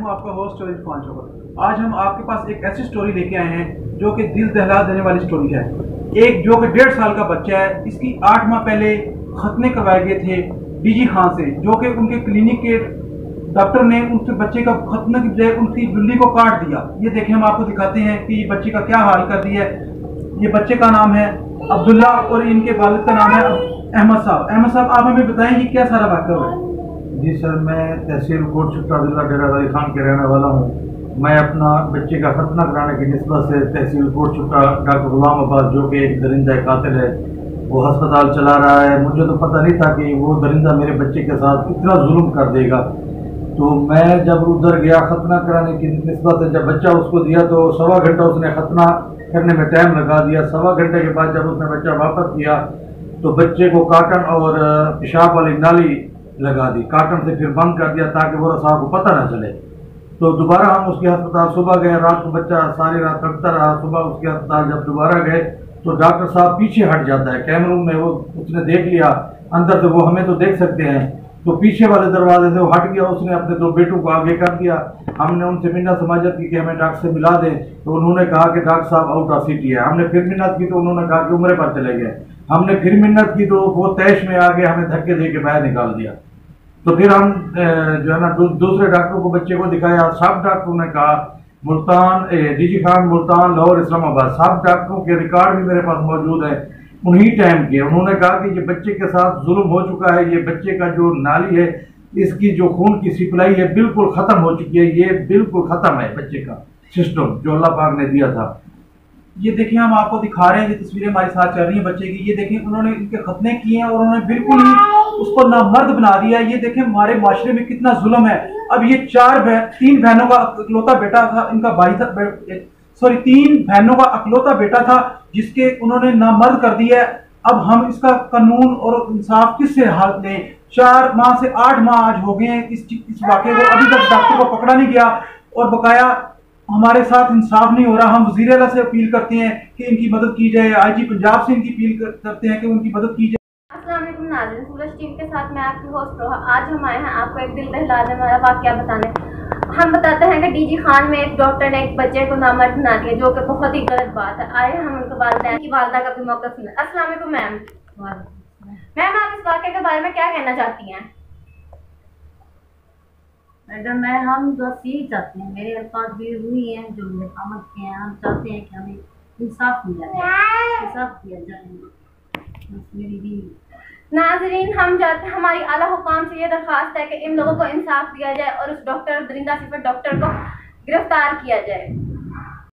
ہوں آپ کا ہوسٹ عرفان چوکر۔ آج ہم آپ کے پاس ایک ایسی سٹوری لے کے آئے ہیں جو کہ دل دہلا دینے والی سٹوری ہے۔ ایک جو کہ 1.5 سال کا بچہ ہے، اس کی 8 ماہ پہلے ختنے کروائے گئے تھے ڈی جی خان سے، جو کہ ان کے کلینک کے ڈاکٹر نے ان کے بچے کا ختنے کی بجائے ان کی بلی کو کاٹ دیا۔ یہ دیکھیں ہم آپ کو دکھاتے ہیں کہ یہ بچے کا کیا حال کر دیا ہے۔ یہ بچے کا نام ہے عبداللہ اور ان کے والد کا نام ہے احمد صاحب۔ احمد صاحب آپ ہمیں بتائیں کہ کیا سارا واقعہ ہوا ہے؟ جی سر، میں تحصیل کوٹ چٹا ضلع ڈیرہ غازی خان کے رہنے والا ہوں۔ میں اپنا بچے کا ختنہ کرانے کی نسبت سے تحصیل کوٹ چٹا ڈاکٹر غلام عباس، جو کہ ایک درندہ قاتل ہے، وہ ہسپتال چلا رہا ہے۔ مجھے تو پتہ نہیں تھا کہ وہ درندہ میرے بچے کے ساتھ اتنا ظلم کر دے گا۔ تو میں جب ادھر گیا ختنہ کرانے کی نسبت سے، جب بچہ اس کو دیا تو 1.25 گھنٹہ اس نے ختنہ کرنے میں ٹائم لگا دیا۔ 1.25 گھنٹے کے بعد جب اس نے بچہ واپس کیا تو بچے کو کاٹن اور پیشاب والی نالی لگا دی، کاٹن سے پھر بند کر دیا تاکہ وہ صاحب کو پتہ نہ چلے۔ تو دوبارہ ہم اس کے ہسپتال صبح گئے، رات کو بچہ ساری رات تڑپتا رہا۔ صبح اس کے ہسپتال جب دوبارہ گئے تو ڈاکٹر صاحب پیچھے ہٹ جاتا ہے کیمروں میں، وہ اس نے دیکھ لیا اندر سے، وہ ہمیں تو دیکھ سکتے ہیں، تو پیچھے والے دروازے سے وہ ہٹ گیا۔ اس نے اپنے 2 بیٹوں کو آگے کر دیا۔ ہم نے ان سے منت سماجت کی کہ ہمیں ڈاکٹر سے ملا دیں، تو انہوں نے کہا کہ ڈاکٹر صاحب آؤٹ آف سٹی ہے۔ ہم نے پھر منت کی تو انہوں نے کہا کہ عمرے پر چلے گئے۔ ہم نے پھر منت کی تو وہ تیش میں آ گئے، ہمیں دھکے دے کے باہر نکال دیا۔ تو پھر ہم جو ہے نا دوسرے ڈاکٹروں کو بچے کو دکھایا۔ سب ڈاکٹروں نے کہا ملتان ڈی جی خان، ملتان، لاہور، اسلام آباد، سب ڈاکٹروں کے ریکارڈ بھی میرے پاس موجود ہے، انہی ٹائم کے۔ انہوں نے کہا کہ یہ بچے کے ساتھ ظلم ہو چکا ہے، یہ بچے کا جو نالی ہے، اس کی جو خون کی سپلائی ہے بالکل ختم ہو چکی ہے، یہ بالکل ختم ہے بچے کا سسٹم جو اللہ پاک نے دیا تھا۔ یہ دیکھیں ہم آپ کو دکھا رہے ہیں، یہ تصویریں ہمارے ساتھ چل رہی ہیں بچے کی۔ یہ دیکھیں انہوں نے ان کے ختنے کیے ہیں اور انہوں نے بالکل ہی اس کو نامرد بنا دیا ہے۔ یہ دیکھیں ہمارے معاشرے میں کتنا ظلم ہے۔ اب یہ 3 بہنوں کا اکلوتا بیٹا تھا، ان کا بھائی تھا، 3 بہنوں کا اکلوتا بیٹا تھا جس کے انہوں نے نامرد کر دیا ہے۔ اب ہم اس کا قانون اور انصاف کس سے حل دیں؟ 4 ماہ سے 8 ماہ آج ہو گئے ہیں اس واقعے کو، ابھی تک ڈاکٹر کو پکڑا نہیں گیا اور بقایا ہمارے ساتھ انصاف نہیں ہو رہا۔ ہم وزیر اعلیٰ سے اپیل کرتے ہیں کہ ان کی مدد کی جائے، آئی جی پنجاب سے ان کی اپیل کرتے ہیں کہ ان کی مدد کی جائے۔ السلام علیکم ناظرین، سورج ٹیم کے ساتھ میں آپ کی ہوسٹ روحا۔ آج ہم آئے ہیں آپ کو ایک دل دہلانے والا واقعہ بتانے۔ ہم بتاتے ہیں کہ ڈی جی خان میں ایک ڈاکٹر نے ایک بچے کو نامرد بنا دیا، جو کہ بہت ہی غلط بات ہے۔ آئے ہم ان کے والدین کی والدہ کا بھی موقع سنیں۔ السلام علیکم میم۔ میم آپ اس واقعے کے بارے میں کیا کہنا چاہتی ہیں؟ میڈم ہم بس یہی چاہتے ہیں، میرے الفاظ بھی ہوئی ہیں جو میرے آمد کے ہیں، ہم چاہتے ہیں کہ ہمیں انصاف ملا جائے، انصاف کیا جائے، بس میری بھی ناظرین، ہماری اعلیٰ حکام سے یہ درخواست ہے کہ ان لوگوں کو انصاف دیا جائے اور اس ڈاکٹر درندہ صفت ڈاکٹر کو گرفتار کیا جائے۔